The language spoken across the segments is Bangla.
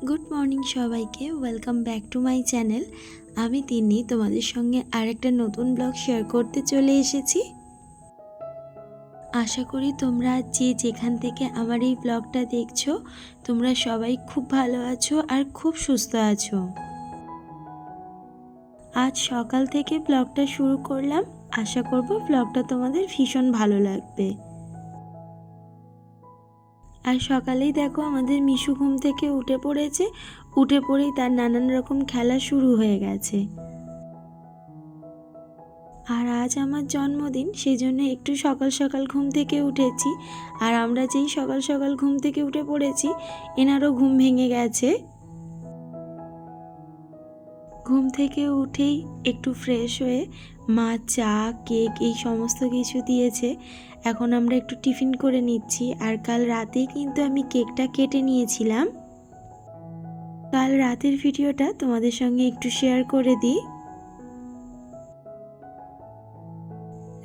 গুড মর্নিং সবাইকে, welcome back to my channel. আমি তিন্নি তোমাদের সঙ্গে আরেকটা নতুন ব্লগ শেয়ার করতে চলে এসেছি। আশা করি তোমরা যে যেখান থেকে আমার এই ব্লগটা দেখছো তোমরা সবাই খুব ভালো আছো আর খুব সুস্থ আছো। আজ সকাল থেকে ব্লগটা শুরু করলাম, আশা করব ব্লগটা তোমাদের ভীষণ ভালো লাগবে। আর সকালেই দেখো আমাদের মিশু ঘুম থেকে উঠে পড়েছে, উঠে পড়েই তার নানান রকম খেলা শুরু হয়ে গেছে। আর আজ আমার জন্মদিন, সেই জন্য একটু সকাল সকাল ঘুম থেকে উঠেছি। আর আমরা যেই সকাল সকাল ঘুম থেকে উঠে পড়েছি এনারও ঘুম ভেঙে গেছে। ঘুম থেকে উঠেই একটু ফ্রেশ হয়ে মা চা কেক এই সমস্ত কিছু দিয়েছে। এখন আমরা একটু টিফিন করে নিচ্ছি। আর কাল রাতেই কিন্তু আমি কেকটা কেটে নিয়েছিলাম। কাল রাতের ভিডিওটা তোমাদের সঙ্গে একটু শেয়ার করে দিই।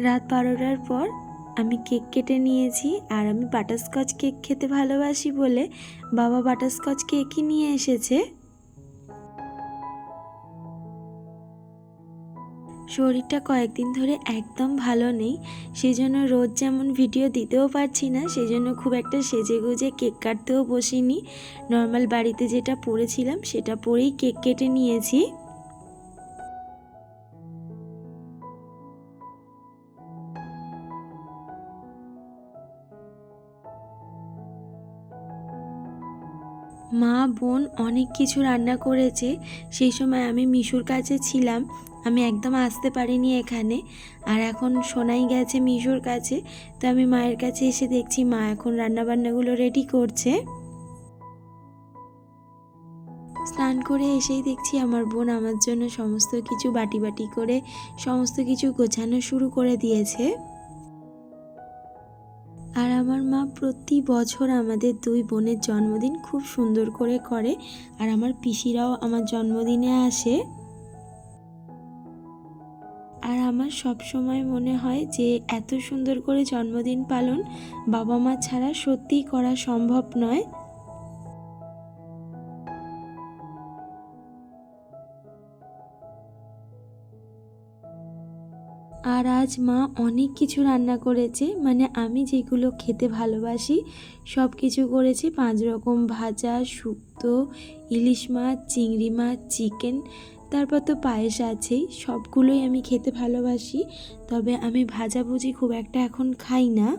রাত 12টার পর আমি কেক কেটে নিয়েছি। আর আমি বাটারস্কচ কেক খেতে ভালোবাসি বলে বাবা বাটারস্কচ কেকই নিয়ে এসেছে। শরীরটা কয়েকদিন ধরে একদম ভালো নেই, সেই জন্য রোজ যেমন ভিডিও দিতেও পারছি না, সেই জন্য খুব একটা সেজে গুজে কেক কাটতেও বসিনি। নর্মাল বাড়িতে যেটা পরেছিলাম সেটা পরেই কেক কেটে নিয়েছি। মা বোন অনেক কিছু রান্না করেছে। সেই সময় আমি মিশুর কাছে ছিলাম, আমি একদম আসতে পারিনি এখানে। আর এখন শোনাই গেছে মিশুর কাছে, তো আমি মায়ের কাছে এসে দেখছি মা এখন রান্নাবান্নাগুলো রেডি করছে। স্নান করে এসেই দেখছি আমার বোন আমার জন্য সমস্ত কিছু বাটি বাটি করে সমস্ত কিছু গোছানো শুরু করে দিয়েছে। আর আমার মা প্রতি বছর আমাদের দুই বোনের জন্মদিন খুব সুন্দর করে করে। আর আমার পিসিরাও আমার জন্মদিনে আসে। আর আমার সব সময় মনে হয় যে এত সুন্দর করে জন্মদিন পালন বাবা মা ছাড়া সত্যিই করা সম্ভব নয়। আর আজ মা অনেক কিছু রান্না করেছে, মানে আমি যেগুলো খেতে ভালোবাসি সব কিছু করেছে। 5 রকম ভাজা, শুক্তো, ইলিশ মাছ, চিংড়ি মাছ, চিকেন, তারপর তো পায়েস আছেই। সবগুলোই আমি খেতে ভালোবাসি, তবে আমি ভাজাভুজি খুব একটা এখন খাই না।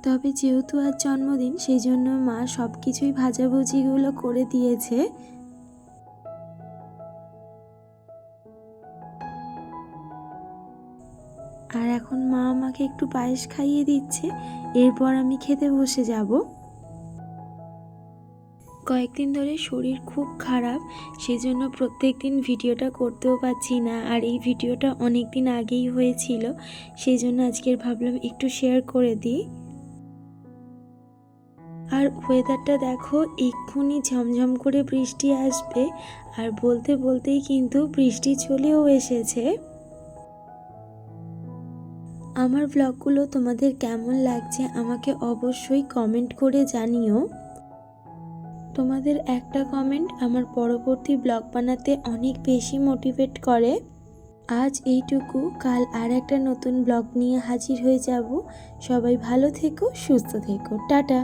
তবে যেহেতু আজ জন্মদিন সেই জন্য মা সব কিছুই ভাজাভুজিগুলো করে দিয়েছে। আর এখন মা আমাকে একটু পায়েস খাইয়ে দিচ্ছে, এরপর আমি খেতে বসে যাব। কয়েকদিন ধরে শরীর খুব খারাপ, সেজন্য প্রত্যেক দিন ভিডিওটা করতেও পারছি না। আর এই ভিডিওটা অনেক দিন আগেই হয়েছিল, সেই জন্য আজকের ভাবলাম একটু শেয়ার করে দিই। আর ওয়েদারটা দেখো, এক্ষুনি ঝমঝম করে বৃষ্টি আসবে, আর বলতে বলতেই কিন্তু বৃষ্টি চলেও এসেছে। আমার ব্লগগুলো তোমাদের কেমন লাগছে আমাকে অবশ্যই কমেন্ট করে জানিও। তোমাদের একটা কমেন্ট আমার পরবর্তী ব্লগ বানাতে অনেক বেশি মোটিভেট করে। আজ এইটুকু, কাল আর একটা নতুন ব্লগ নিয়ে হাজির হয়ে যাব। সবাই ভালো থেকো, সুস্থ থেকো, টাটা।